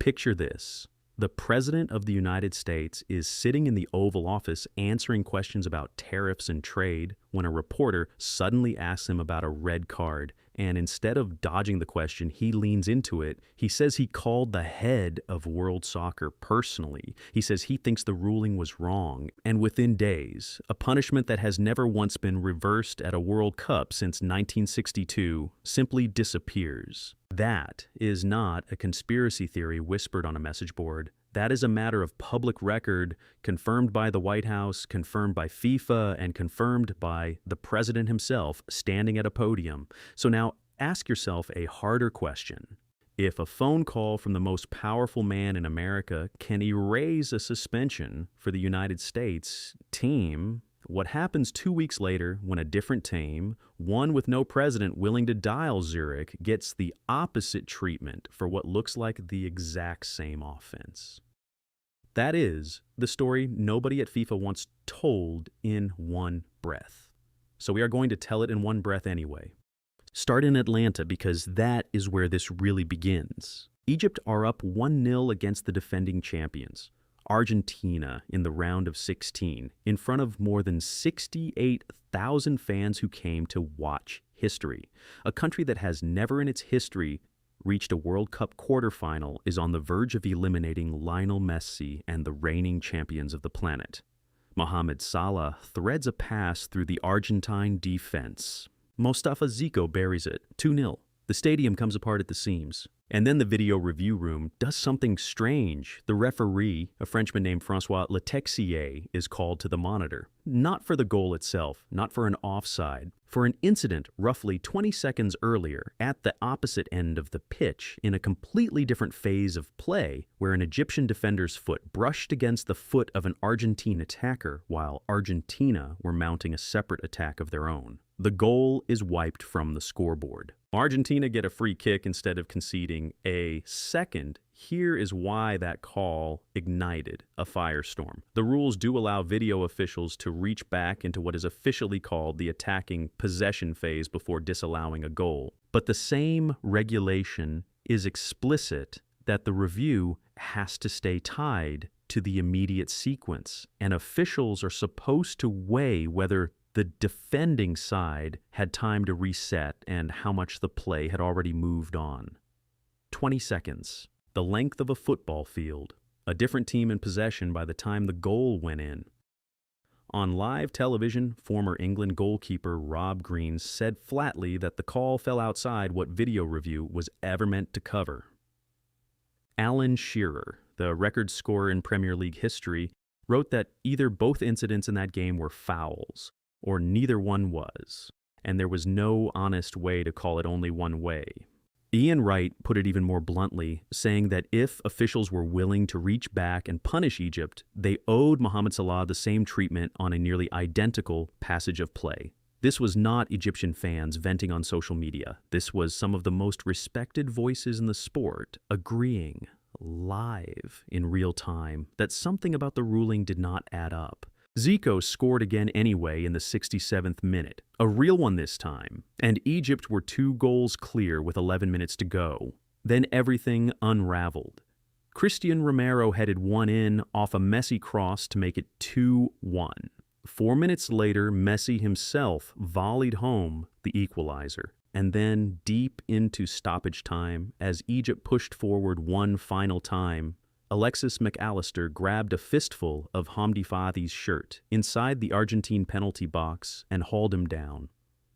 Picture this. The President of the United States is sitting in the Oval Office answering questions about tariffs and trade when a reporter suddenly asks him about a red card. And instead of dodging the question, he leans into it. He says he called the head of world soccer personally. He says he thinks the ruling was wrong. And within days, a punishment that has never once been reversed at a World Cup since 1962 simply disappears. That is not a conspiracy theory whispered on a message board. That is a matter of public record, confirmed by the White House, confirmed by FIFA, and confirmed by the president himself standing at a podium. So now ask yourself a harder question. If a phone call from the most powerful man in America can erase a suspension for the United States team, what happens 2 weeks later when a different team, one with no president willing to dial Zurich, gets the opposite treatment for what looks like the exact same offense? That is the story nobody at FIFA wants told in one breath. So we are going to tell it in one breath anyway. Start in Atlanta because that is where this really begins. Egypt are up 1-0 against the defending champions, Argentina, in the round of 16, in front of more than 68,000 fans who came to watch history. A country that has never in its history reached a World Cup quarterfinal is on the verge of eliminating Lionel Messi and the reigning champions of the planet. Mohamed Salah threads a pass through the Argentine defense. Mostafa Zico buries it, 2-0. The stadium comes apart at the seams. And then the video review room does something strange. The referee, a Frenchman named François Letexier, is called to the monitor. Not for the goal itself, not for an offside, for an incident roughly 20 seconds earlier at the opposite end of the pitch in a completely different phase of play where an Egyptian defender's foot brushed against the foot of an Argentine attacker while Argentina were mounting a separate attack of their own. The goal is wiped from the scoreboard. Argentina get a free kick instead of conceding a second. Here is why that call ignited a firestorm. The rules do allow video officials to reach back into what is officially called the attacking possession phase before disallowing a goal. But the same regulation is explicit that the review has to stay tied to the immediate sequence, and officials are supposed to weigh whether the defending side had time to reset and how much the play had already moved on. 20 seconds, the length of a football field, a different team in possession by the time the goal went in. On live television, former England goalkeeper Rob Green said flatly that the call fell outside what video review was ever meant to cover. Alan Shearer, the record scorer in Premier League history, wrote that either both incidents in that game were fouls, or neither one was, and there was no honest way to call it only one way. Ian Wright put it even more bluntly, saying that if officials were willing to reach back and punish Egypt, they owed Mohamed Salah the same treatment on a nearly identical passage of play. This was not Egyptian fans venting on social media. This was some of the most respected voices in the sport agreeing, live, in real time, that something about the ruling did not add up. Zico scored again anyway in the 67th minute, a real one this time, and Egypt were 2 goals clear with 11 minutes to go. Then everything unraveled. Christian Romero headed one in off a Messi cross to make it 2-1. 4 minutes later, Messi himself volleyed home the equalizer. And then deep into stoppage time, as Egypt pushed forward one final time, Alexis McAllister grabbed a fistful of Hamdi Fadi's shirt inside the Argentine penalty box and hauled him down.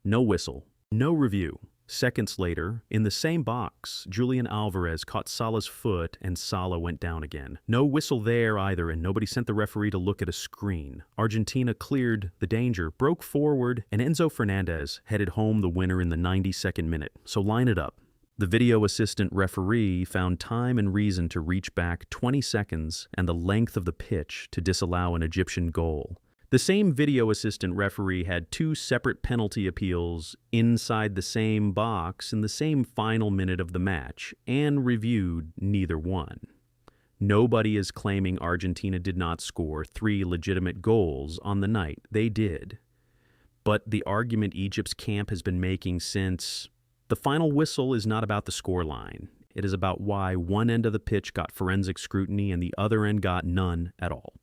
No whistle, no review. Seconds later, in the same box, Julian Alvarez caught Salah's foot and Salah went down again. No whistle there either, and nobody sent the referee to look at a screen. Argentina cleared the danger, broke forward, and Enzo Fernandez headed home the winner in the 92nd minute. So line it up. The video assistant referee found time and reason to reach back 20 seconds and the length of the pitch to disallow an Egyptian goal. The same video assistant referee had 2 separate penalty appeals inside the same box in the same final minute of the match and reviewed neither one. Nobody is claiming Argentina did not score 3 legitimate goals on the night. They did. But the argument Egypt's camp has been making since the final whistle is not about the scoreline. It is about why one end of the pitch got forensic scrutiny and the other end got none at all.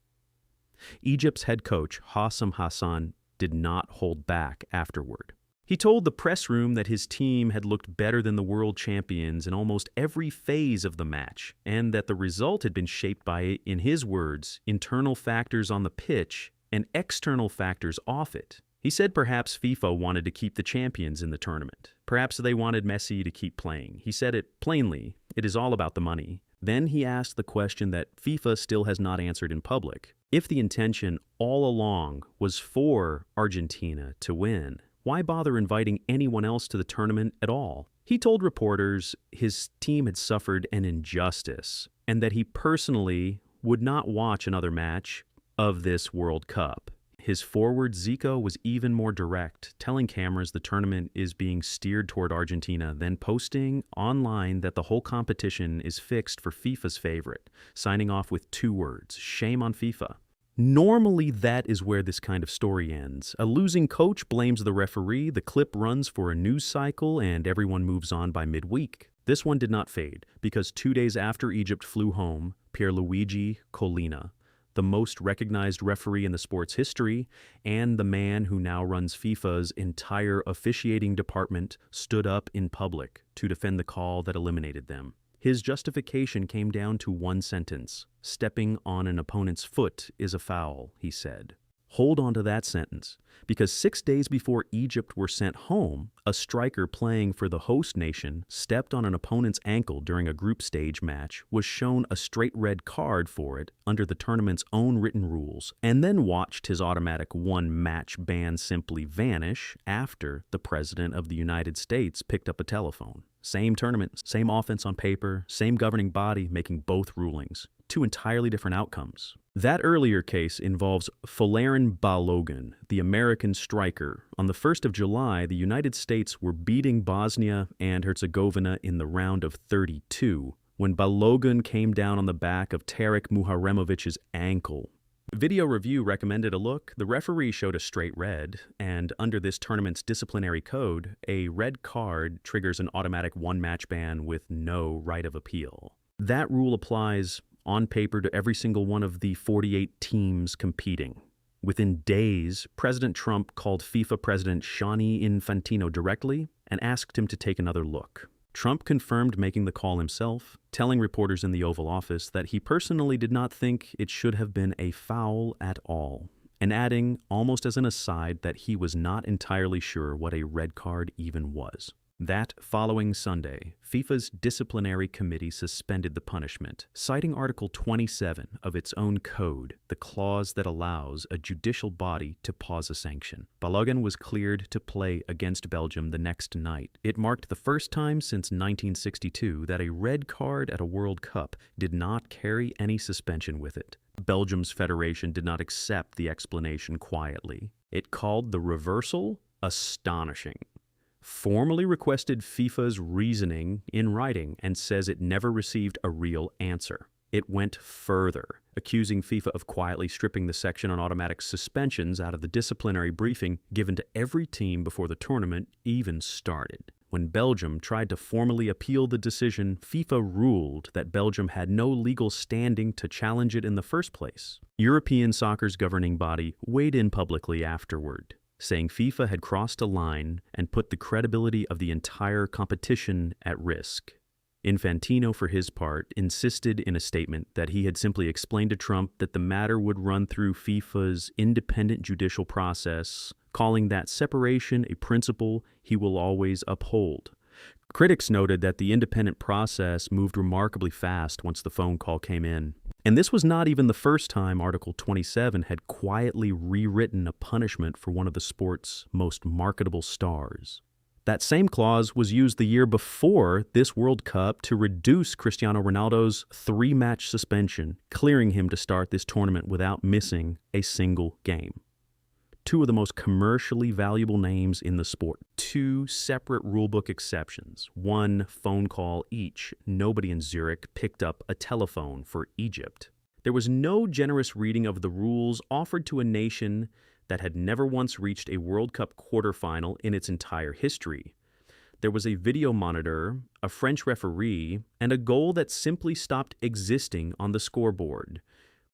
Egypt's head coach, Hassam Hassan, did not hold back afterward. He told the press room that his team had looked better than the world champions in almost every phase of the match, and that the result had been shaped by, in his words, internal factors on the pitch and external factors off it. He said perhaps FIFA wanted to keep the champions in the tournament. Perhaps they wanted Messi to keep playing. He said it plainly, it is all about the money. Then he asked the question that FIFA still has not answered in public. If the intention all along was for Argentina to win, why bother inviting anyone else to the tournament at all? He told reporters his team had suffered an injustice and that he personally would not watch another match of this World Cup. His forward, Zico, was even more direct, telling cameras the tournament is being steered toward Argentina, then posting online that the whole competition is fixed for FIFA's favorite, signing off with 2 words, shame on FIFA. Normally, that is where this kind of story ends. A losing coach blames the referee, the clip runs for a news cycle, and everyone moves on by midweek. This one did not fade, because 2 days after Egypt flew home, Pierluigi Collina, the most recognized referee in the sport's history, and the man who now runs FIFA's entire officiating department, stood up in public to defend the call that eliminated them. His justification came down to one sentence. Stepping on an opponent's foot is a foul, he said. Hold on to that sentence, because 6 days before Egypt were sent home, a striker playing for the host nation stepped on an opponent's ankle during a group stage match, was shown a straight red card for it under the tournament's own written rules, and then watched his automatic one-match ban simply vanish after the President of the United States picked up a telephone. Same tournament, same offense on paper, same governing body making both rulings. 2 entirely different outcomes. That earlier case involves Folarin Balogun, the American striker. On the 1st of July, the United States were beating Bosnia and Herzegovina in the round of 32 when Balogun came down on the back of Tarek Muharemovic's ankle. Video Review recommended a look. The referee showed a straight red, and under this tournament's disciplinary code, a red card triggers an automatic one-match ban with no right of appeal. That rule applies on paper to every single one of the 48 teams competing. Within days, President Trump called FIFA President Gianni Infantino directly and asked him to take another look. Trump confirmed making the call himself, telling reporters in the Oval Office that he personally did not think it should have been a foul at all, and adding, almost as an aside, that he was not entirely sure what a red card even was. That following Sunday, FIFA's disciplinary committee suspended the punishment, citing Article 27 of its own code, the clause that allows a judicial body to pause a sanction. Balogun was cleared to play against Belgium the next night. It marked the first time since 1962 that a red card at a World Cup did not carry any suspension with it. Belgium's federation did not accept the explanation quietly. It called the reversal astonishing, formally requested FIFA's reasoning in writing, and says it never received a real answer. It went further, accusing FIFA of quietly stripping the section on automatic suspensions out of the disciplinary briefing given to every team before the tournament even started. When Belgium tried to formally appeal the decision, FIFA ruled that Belgium had no legal standing to challenge it in the first place. European soccer's governing body weighed in publicly afterward, saying FIFA had crossed a line and put the credibility of the entire competition at risk. Infantino, for his part, insisted in a statement that he had simply explained to Trump that the matter would run through FIFA's independent judicial process, calling that separation a principle he will always uphold. Critics noted that the independent process moved remarkably fast once the phone call came in. And this was not even the first time Article 27 had quietly rewritten a punishment for one of the sport's most marketable stars. That same clause was used the year before this World Cup to reduce Cristiano Ronaldo's 3-match suspension, clearing him to start this tournament without missing a single game. 2 of the most commercially valuable names in the sport. 2 separate rulebook exceptions. 1 phone call each. Nobody in Zurich picked up a telephone for Egypt. There was no generous reading of the rules offered to a nation that had never once reached a World Cup quarterfinal in its entire history. there was a video monitor, a French referee, and a goal that simply stopped existing on the scoreboard.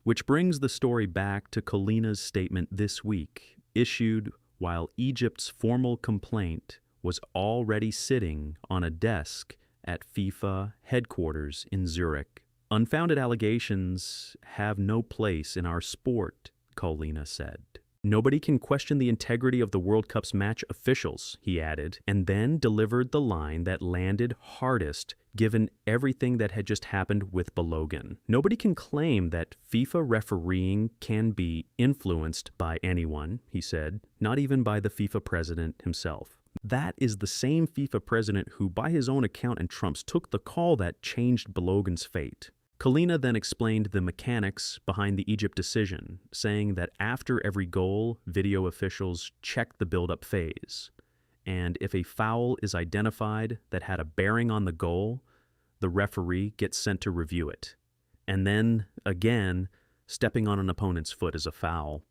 Which brings the story back to Collina's statement this week, issued while Egypt's formal complaint was already sitting on a desk at FIFA headquarters in Zurich. Unfounded allegations have no place in our sport, Collina said. Nobody can question the integrity of the World Cup's match officials, he added, and then delivered the line that landed hardest given everything that had just happened with Balogun. Nobody can claim that FIFA refereeing can be influenced by anyone, he said, not even by the FIFA president himself. That is the same FIFA president who, by his own account and Trump's, took the call that changed Balogun's fate. Collina then explained the mechanics behind the Egypt decision, saying that after every goal, video officials check the build-up phase. And if a foul is identified that had a bearing on the goal, the referee gets sent to review it. And then, again, stepping on an opponent's foot is a foul.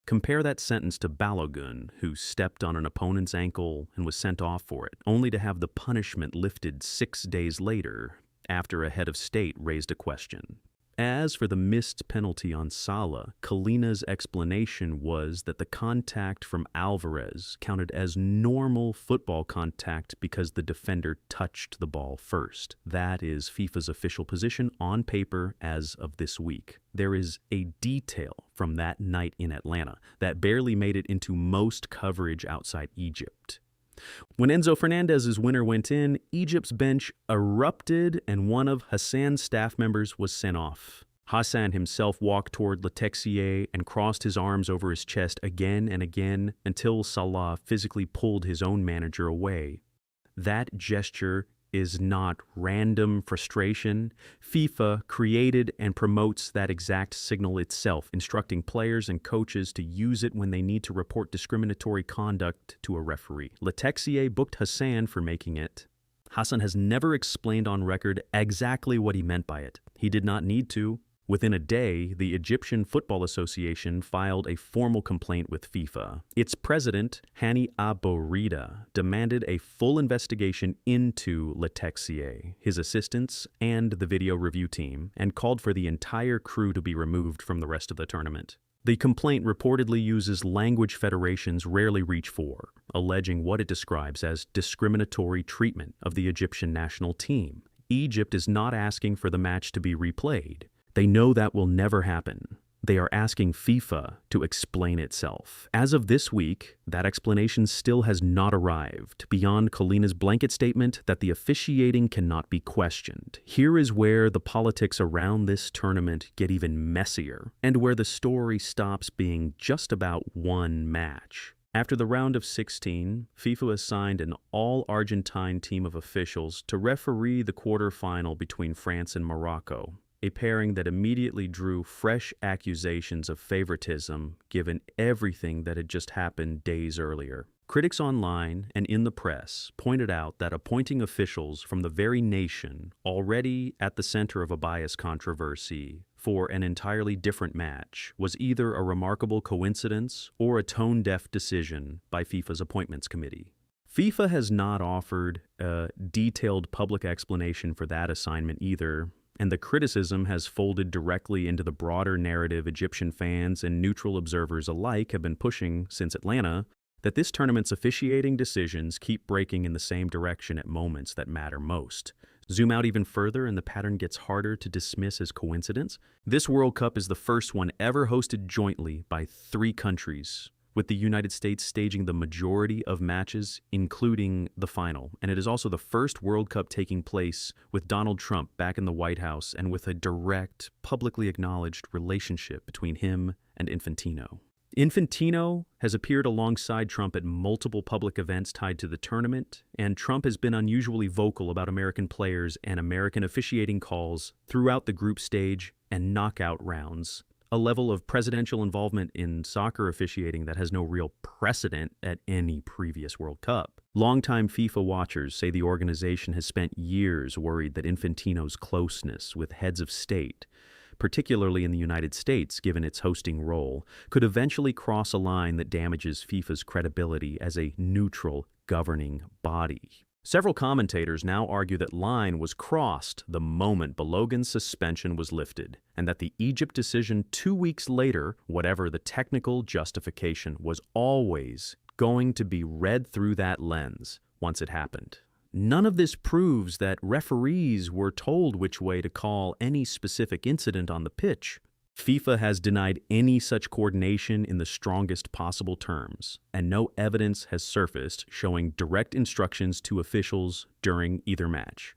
Compare that sentence to Balogun, who stepped on an opponent's ankle and was sent off for it, only to have the punishment lifted 6 days later, after a head of state raised a question. As for the missed penalty on Salah, Collina's explanation was that the contact from Alvarez counted as normal football contact because the defender touched the ball first. That is FIFA's official position on paper as of this week. There is a detail from that night in Atlanta that barely made it into most coverage outside Egypt. When Enzo Fernandez's winner went in, Egypt's bench erupted and one of Hassan's staff members was sent off. Hassan himself walked toward Letexier and crossed his arms over his chest again and again until Salah physically pulled his own manager away. That gesture is not random frustration. FIFA created and promotes that exact signal itself, instructing players and coaches to use it when they need to report discriminatory conduct to a referee. Letexier booked Hassan for making it. Hassan has never explained on record exactly what he meant by it. He did not need to. Within a day, the Egyptian Football Association filed a formal complaint with FIFA. Its president, Hani Aborida, demanded a full investigation into Letexier, his assistants, and the video review team, and called for the entire crew to be removed from the rest of the tournament. The complaint reportedly uses language federations rarely reach for, alleging what it describes as discriminatory treatment of the Egyptian national team. Egypt is not asking for the match to be replayed. They know that will never happen. They are asking FIFA to explain itself. As of this week, that explanation still has not arrived, beyond Collina's blanket statement that the officiating cannot be questioned. Here is where the politics around this tournament get even messier, and where the story stops being just about one match. After the round of 16, FIFA assigned an all-Argentine team of officials to referee the quarterfinal between France and Morocco, a pairing that immediately drew fresh accusations of favoritism given everything that had just happened days earlier. Critics online and in the press pointed out that appointing officials from the very nation already at the center of a bias controversy for an entirely different match was either a remarkable coincidence or a tone-deaf decision by FIFA's appointments committee. FIFA has not offered a detailed public explanation for that assignment either, and the criticism has folded directly into the broader narrative Egyptian fans and neutral observers alike have been pushing since Atlanta, that this tournament's officiating decisions keep breaking in the same direction at moments that matter most. Zoom out even further and the pattern gets harder to dismiss as coincidence. This World Cup is the first one ever hosted jointly by 3 countries, with the United States staging the majority of matches, including the final. And it is also the first World Cup taking place with Donald Trump back in the White House and with a direct, publicly acknowledged relationship between him and Infantino. Infantino has appeared alongside Trump at multiple public events tied to the tournament, and Trump has been unusually vocal about American players and American officiating calls throughout the group stage and knockout rounds, a level of presidential involvement in soccer officiating that has no real precedent at any previous World Cup. Longtime FIFA watchers say the organization has spent years worried that Infantino's closeness with heads of state, particularly in the United States given its hosting role, could eventually cross a line that damages FIFA's credibility as a neutral governing body. Several commentators now argue that line was crossed the moment Balogun's suspension was lifted, and that the Egypt decision 2 weeks later, whatever the technical justification, was always going to be read through that lens once it happened. None of this proves that referees were told which way to call any specific incident on the pitch. FIFA has denied any such coordination in the strongest possible terms, and no evidence has surfaced showing direct instructions to officials during either match.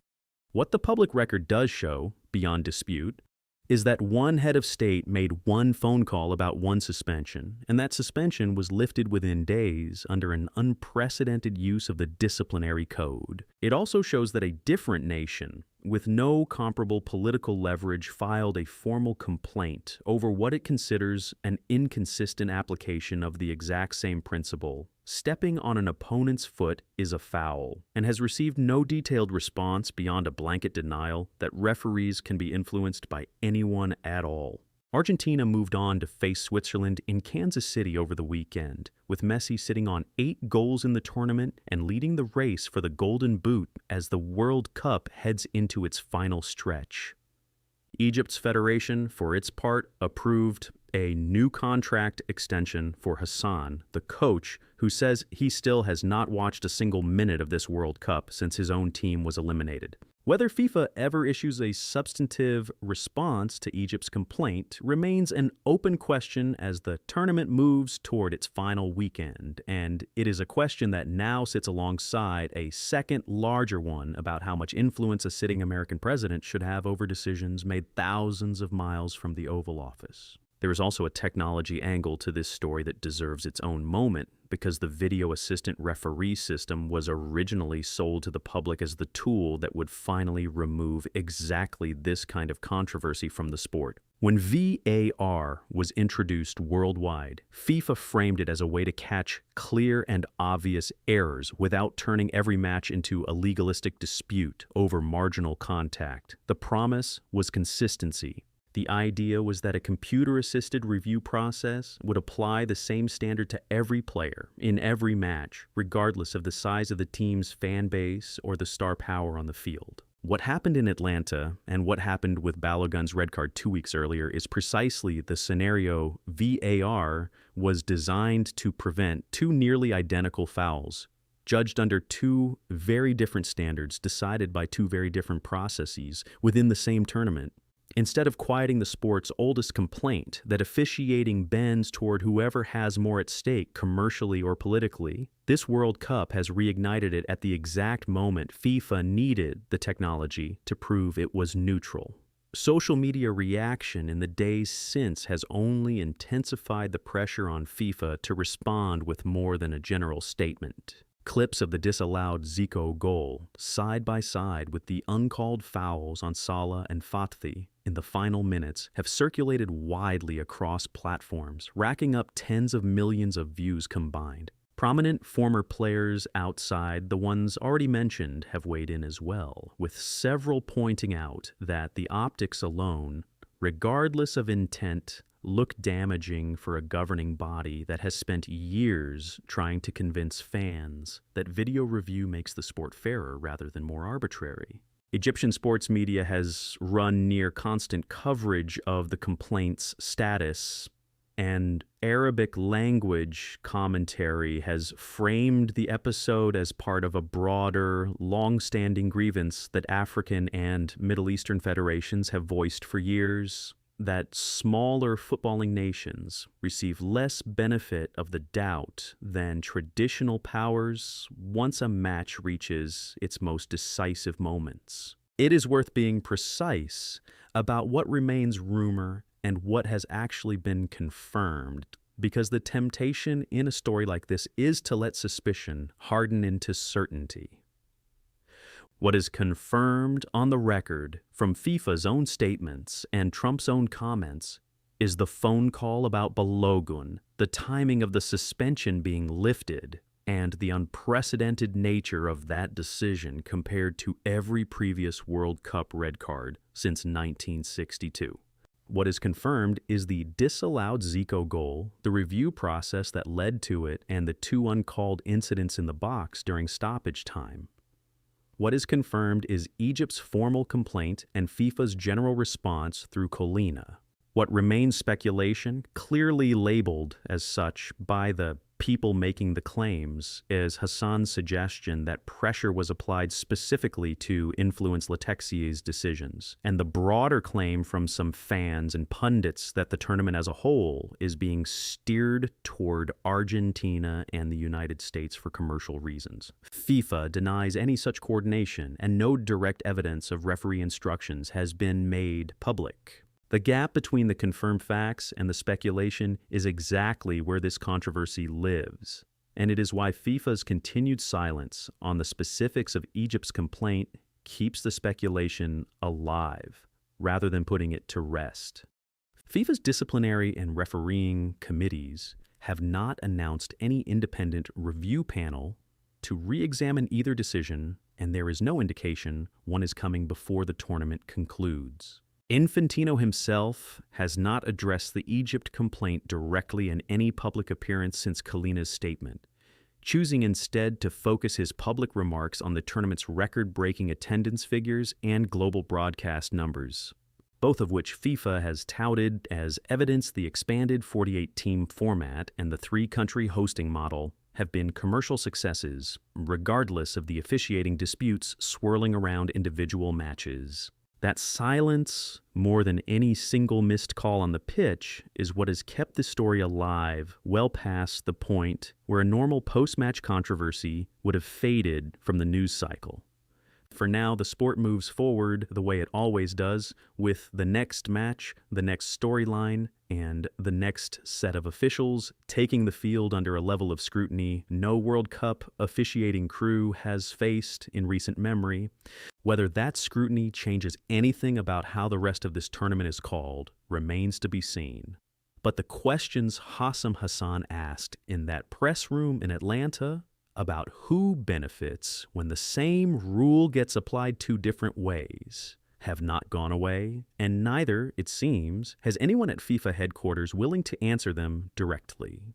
What the public record does show, beyond dispute, is that one head of state made one phone call about one suspension, and that suspension was lifted within days under an unprecedented use of the disciplinary code. It also shows that a different nation, with no comparable political leverage, filed a formal complaint over what it considers an inconsistent application of the exact same principle. Stepping on an opponent's foot is a foul, and has received no detailed response beyond a blanket denial that referees can be influenced by anyone at all. Argentina moved on to face Switzerland in Kansas City over the weekend, with Messi sitting on 8 goals in the tournament and leading the race for the Golden Boot as the World Cup heads into its final stretch. Egypt's federation, for its part, approved a new contract extension for Hassan, the coach, who says he still has not watched a single minute of this World Cup since his own team was eliminated. Whether FIFA ever issues a substantive response to Egypt's complaint remains an open question as the tournament moves toward its final weekend, and it is a question that now sits alongside a second larger one about how much influence a sitting American president should have over decisions made thousands of miles from the Oval Office. There is also a technology angle to this story that deserves its own moment, because the video assistant referee system was originally sold to the public as the tool that would finally remove exactly this kind of controversy from the sport. When VAR was introduced worldwide, FIFA framed it as a way to catch clear and obvious errors without turning every match into a legalistic dispute over marginal contact. The promise was consistency. The idea was that a computer-assisted review process would apply the same standard to every player, in every match, regardless of the size of the team's fan base or the star power on the field. What happened in Atlanta, and what happened with Balogun's red card 2 weeks earlier, is precisely the scenario VAR was designed to prevent: two nearly identical fouls, judged under two very different standards, decided by two very different processes within the same tournament. Instead of quieting the sport's oldest complaint that officiating bends toward whoever has more at stake commercially or politically, this World Cup has reignited it at the exact moment FIFA needed the technology to prove it was neutral. Social media reaction in the days since has only intensified the pressure on FIFA to respond with more than a general statement. Clips of the disallowed Zico goal, side by side with the uncalled fouls on Salah and Fatih in the final minutes, have circulated widely across platforms, racking up tens of millions of views combined. Prominent former players outside the ones already mentioned have weighed in as well, with several pointing out that the optics alone, regardless of intent, look damaging for a governing body that has spent years trying to convince fans that video review makes the sport fairer rather than more arbitrary. Egyptian sports media has run near constant coverage of the complaint's status, and Arabic language commentary has framed the episode as part of a broader, long-standing grievance that African and Middle Eastern federations have voiced for years, that smaller footballing nations receive less benefit of the doubt than traditional powers once a match reaches its most decisive moments. It is worth being precise about what remains rumor and what has actually been confirmed, because the temptation in a story like this is to let suspicion harden into certainty. What is confirmed on the record from FIFA's own statements and Trump's own comments is the phone call about Balogun, the timing of the suspension being lifted, and the unprecedented nature of that decision compared to every previous World Cup red card since 1962. What is confirmed is the disallowed Zico goal, the review process that led to it, and the two uncalled incidents in the box during stoppage time. What is confirmed is Egypt's formal complaint and FIFA's general response through Colina. What remains speculation, clearly labeled as such by the people making the claims, is Hassan's suggestion that pressure was applied specifically to influence Letexier's decisions, and the broader claim from some fans and pundits that the tournament as a whole is being steered toward Argentina and the United States for commercial reasons. FIFA denies any such coordination, and no direct evidence of referee instructions has been made public. The gap between the confirmed facts and the speculation is exactly where this controversy lives, and it is why FIFA's continued silence on the specifics of Egypt's complaint keeps the speculation alive, rather than putting it to rest. FIFA's disciplinary and refereeing committees have not announced any independent review panel to re-examine either decision, and there is no indication one is coming before the tournament concludes. Infantino himself has not addressed the Egypt complaint directly in any public appearance since Colina's statement, choosing instead to focus his public remarks on the tournament's record-breaking attendance figures and global broadcast numbers, both of which FIFA has touted as evidence the expanded 48-team format and the three-country hosting model have been commercial successes, regardless of the officiating disputes swirling around individual matches. That silence, more than any single missed call on the pitch, is what has kept the story alive well past the point where a normal post-match controversy would have faded from the news cycle. For now, the sport moves forward the way it always does, with the next match, the next storyline, and the next set of officials taking the field under a level of scrutiny no World Cup officiating crew has faced in recent memory. Whether that scrutiny changes anything about how the rest of this tournament is called remains to be seen. But the questions Hassam Hassan asked in that press room in Atlanta about who benefits when the same rule gets applied two different ways have not gone away, and neither, it seems, has anyone at FIFA headquarters willing to answer them directly.